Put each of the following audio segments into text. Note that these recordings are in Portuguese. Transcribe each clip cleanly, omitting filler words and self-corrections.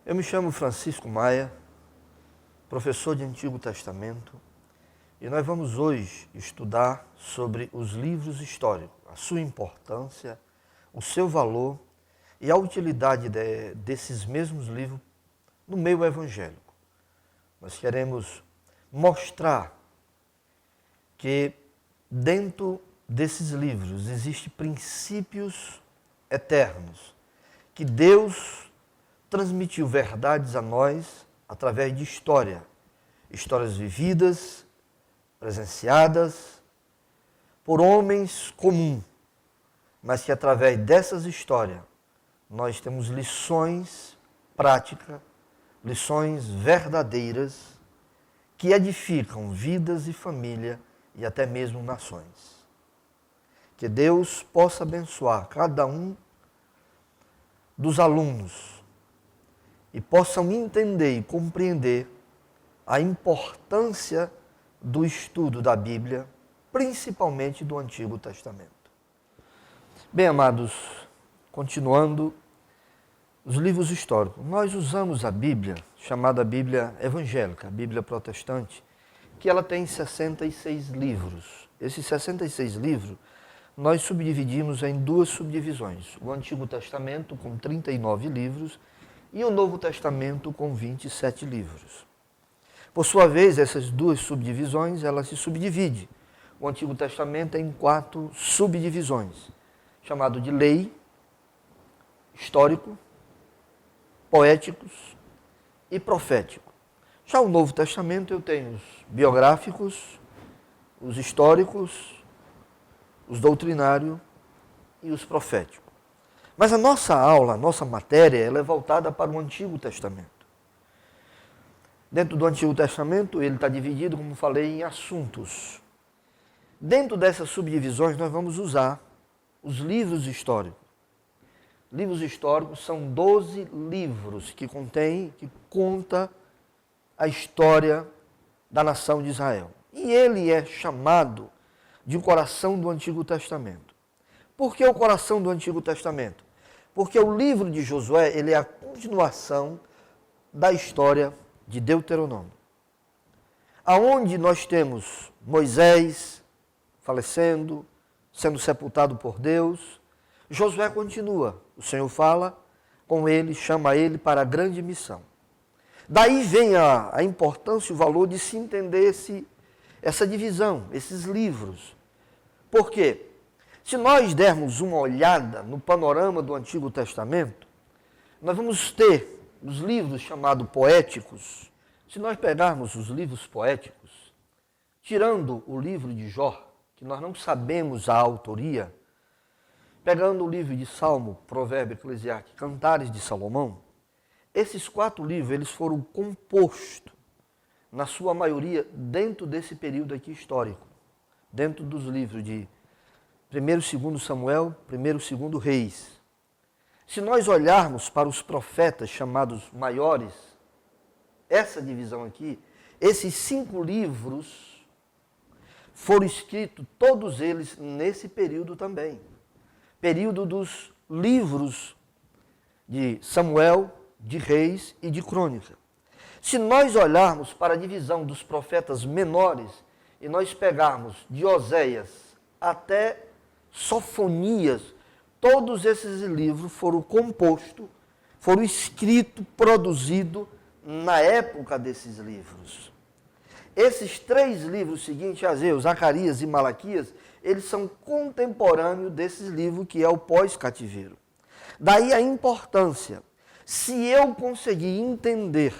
Eu me chamo Francisco Maia, professor de Antigo Testamento, e nós vamos hoje estudar sobre os livros históricos, a sua importância, o seu valor e a utilidade desses mesmos livros no meio evangélico. Nós queremos mostrar que dentro desses livros existem princípios eternos, que Deus transmitiu verdades a nós através de histórias vividas, presenciadas por homens comuns, mas que através dessas histórias nós temos lições práticas, lições verdadeiras que edificam vidas e família e até mesmo nações. Que Deus possa abençoar cada um dos alunos e possam entender e compreender a importância do estudo da Bíblia, principalmente do Antigo Testamento. Bem, amados, continuando os livros históricos, nós usamos a Bíblia, chamada Bíblia evangélica, a Bíblia protestante, que ela tem 66 livros. Esses 66 livros nós subdividimos em duas subdivisões, o Antigo Testamento com 39 livros e o Novo Testamento com 27 livros. Por sua vez, essas duas subdivisões, elas se subdividem. O Antigo Testamento em 4 subdivisões, chamado de lei, histórico, poéticos e profético. Já o Novo Testamento eu tenho os biográficos, os históricos, os doutrinários e os proféticos. Mas a nossa aula, a nossa matéria, ela é voltada para o Antigo Testamento. Dentro do Antigo Testamento, ele está dividido, como falei, em assuntos. Dentro dessas subdivisões, nós vamos usar os livros históricos. Livros históricos são 12 livros que conta a história da nação de Israel. E ele é chamado de o coração do Antigo Testamento. Por que o coração do Antigo Testamento? Porque o livro de Josué, ele é a continuação da história de Deuteronômio. Aonde nós temos Moisés falecendo, sendo sepultado por Deus, Josué continua. O Senhor fala com ele, chama ele para a grande missão. Daí vem a importância e o valor de se entender essa divisão, esses livros. Por quê? Se nós dermos uma olhada no panorama do Antigo Testamento, nós vamos ter os livros chamados poéticos. Se nós pegarmos os livros poéticos, tirando o livro de Jó, que nós não sabemos a autoria, pegando o livro de Salmo, Provérbio, Eclesiastes, Cantares de Salomão, esses 4 livros eles foram compostos, na sua maioria, dentro desse período aqui histórico, dentro dos livros de 1º e 2º Samuel, 1º e 2º Reis. Se nós olharmos para os profetas chamados maiores, essa divisão aqui, esses 5 livros foram escritos, todos eles, nesse período também. Período dos livros de Samuel, de Reis e de Crônica. Se nós olharmos para a divisão dos profetas menores, e nós pegarmos de Oséias até Sofonias, todos esses livros foram compostos, foram escritos, produzidos na época desses livros. Esses 3 livros seguintes, Ageu, Zacarias e Malaquias, eles são contemporâneos desses livros que é o pós-cativeiro. Daí a importância. Se eu conseguir entender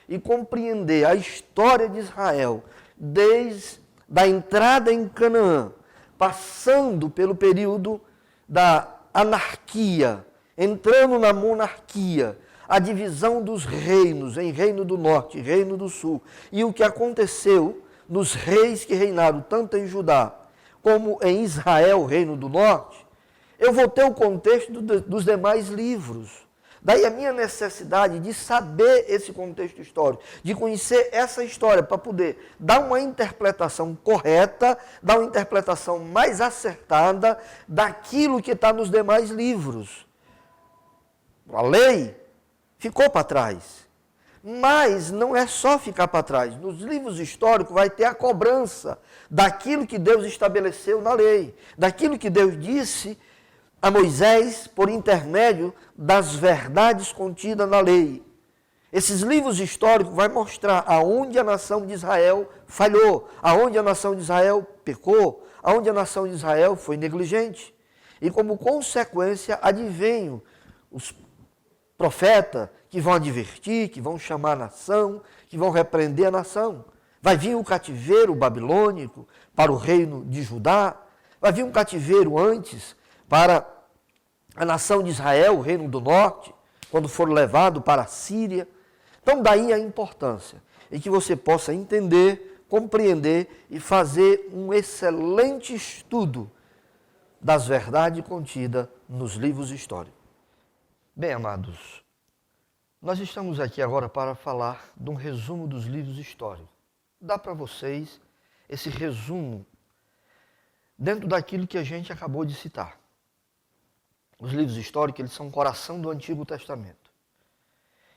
e compreender a história de Israel, desde a entrada em Canaã, passando pelo período da anarquia, entrando na monarquia, a divisão dos reinos em Reino do Norte e Reino do Sul, e o que aconteceu nos reis que reinaram tanto em Judá como em Israel, Reino do Norte, eu vou ter o contexto dos demais livros. Daí a minha necessidade de saber esse contexto histórico, de conhecer essa história para poder dar uma interpretação correta, dar uma interpretação mais acertada daquilo que está nos demais livros. A lei ficou para trás. Mas não é só ficar para trás. Nos livros históricos vai ter a cobrança daquilo que Deus estabeleceu na lei, daquilo que Deus disse a Moisés por intermédio das verdades contidas na lei. Esses livros históricos vão mostrar aonde a nação de Israel falhou, aonde a nação de Israel pecou, aonde a nação de Israel foi negligente. E como consequência, advenham os profetas que vão advertir, que vão chamar a nação, que vão repreender a nação. Vai vir o cativeiro babilônico para o reino de Judá, vai vir um cativeiro antes para a nação de Israel, o reino do norte, quando for levado para a Síria. Então daí a importância, em que você possa entender, compreender e fazer um excelente estudo das verdades contidas nos livros históricos. Bem, amados, nós estamos aqui agora para falar de um resumo dos livros históricos. Dá para vocês esse resumo dentro daquilo que a gente acabou de citar. Os livros históricos, eles são o coração do Antigo Testamento.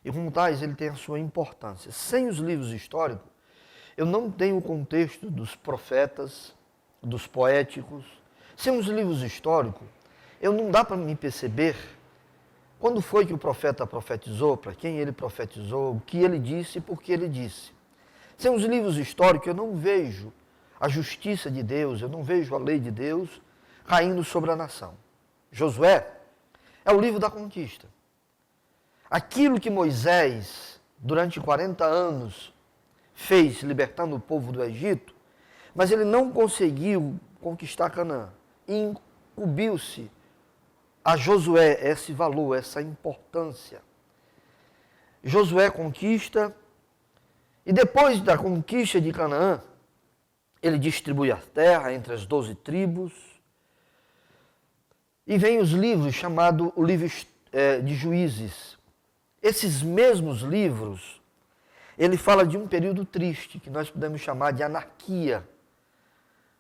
E como tais, ele tem a sua importância. Sem os livros históricos, eu não tenho o contexto dos profetas, dos poéticos. Sem os livros históricos, eu não dá para me perceber quando foi que o profeta profetizou, para quem ele profetizou, o que ele disse e por que ele disse. Sem os livros históricos, eu não vejo a justiça de Deus, eu não vejo a lei de Deus caindo sobre a nação. Josué é o livro da conquista. Aquilo que Moisés, durante 40 anos, fez libertando o povo do Egito, mas ele não conseguiu conquistar Canaã. E incumbiu-se a Josué esse valor, essa importância. Josué conquista, e depois da conquista de Canaã, ele distribui a terra entre as 12 tribos, e vem os livros chamados o livro de Juízes. Esses mesmos livros, ele fala de um período triste, que nós podemos chamar de anarquia,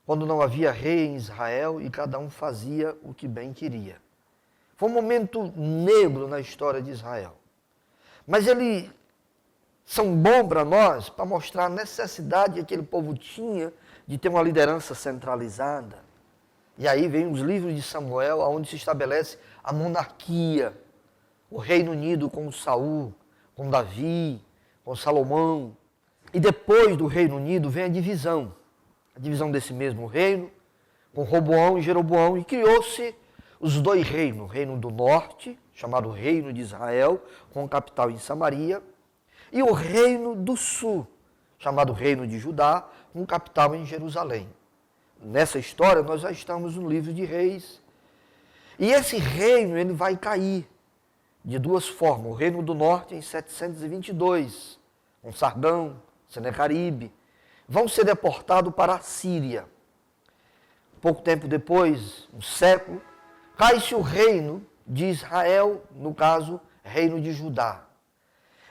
quando não havia rei em Israel e cada um fazia o que bem queria. Foi um momento negro na história de Israel. Mas eles são bons para nós, para mostrar a necessidade que aquele povo tinha de ter uma liderança centralizada. E aí vem os livros de Samuel, onde se estabelece a monarquia, o Reino Unido com Saul, com Davi, com Salomão. E depois do Reino Unido vem a divisão desse mesmo reino, com Roboão e Jeroboão, e criou-se os dois reinos, o reino do norte, chamado Reino de Israel, com capital em Samaria, e o reino do sul, chamado Reino de Judá, com capital em Jerusalém. Nessa história, nós já estamos no livro de Reis. E esse reino, ele vai cair de duas formas. O reino do norte em 722, com Sargão, Senecaribe, vão ser deportados para a Síria. Pouco tempo depois, um século, cai-se o reino de Israel, no caso, reino de Judá.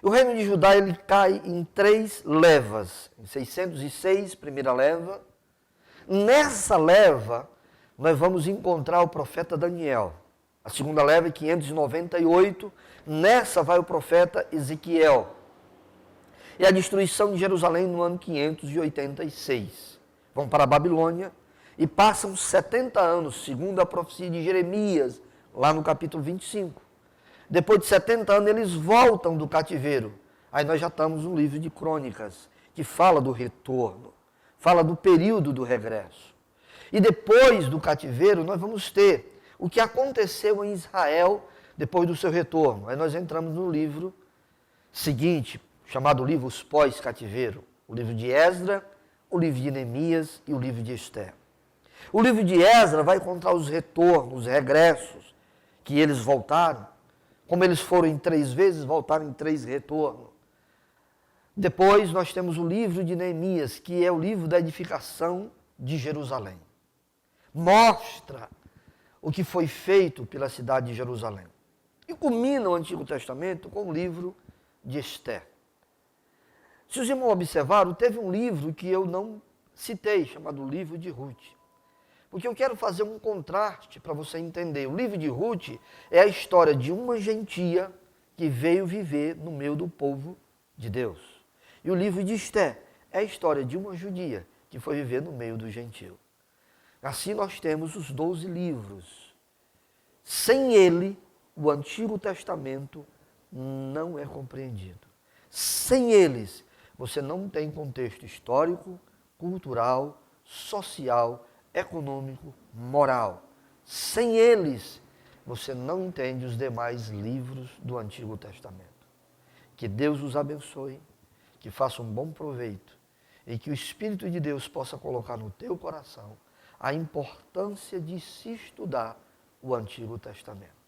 O reino de Judá ele cai em 3 levas. Em 606, primeira leva. Nessa leva, nós vamos encontrar o profeta Daniel. A segunda leva é 598. Nessa vai o profeta Ezequiel. E a destruição de Jerusalém no ano 586. Vão para a Babilônia e passam 70 anos, segundo a profecia de Jeremias, lá no capítulo 25. Depois de 70 anos, eles voltam do cativeiro. Aí nós já estamos no livro de Crônicas, que fala do retorno, fala do período do regresso. E depois do cativeiro, nós vamos ter o que aconteceu em Israel depois do seu retorno. Aí nós entramos no livro seguinte, chamado livro Os Pós-Cativeiro, o livro de Esdra, o livro de Neemias e o livro de Esther. O livro de Esdra vai contar os retornos, os regressos, que eles voltaram. Como eles foram em 3 vezes, voltaram em 3 retornos. Depois nós temos o livro de Neemias, que é o livro da edificação de Jerusalém. Mostra o que foi feito pela cidade de Jerusalém. E culmina o Antigo Testamento com o livro de Esther. Se os irmãos observaram, teve um livro que eu não citei, chamado Livro de Ruth. Porque eu quero fazer um contraste para você entender. O livro de Ruth é a história de uma gentia que veio viver no meio do povo de Deus. E o livro de Esté é a história de uma judia que foi viver no meio do gentio. Assim nós temos os 12 livros. Sem ele, o Antigo Testamento não é compreendido. Sem eles, você não tem contexto histórico, cultural, social, econômico, moral. Sem eles, você não entende os demais livros do Antigo Testamento. Que Deus os abençoe, que faça um bom proveito e que o Espírito de Deus possa colocar no teu coração a importância de se estudar o Antigo Testamento.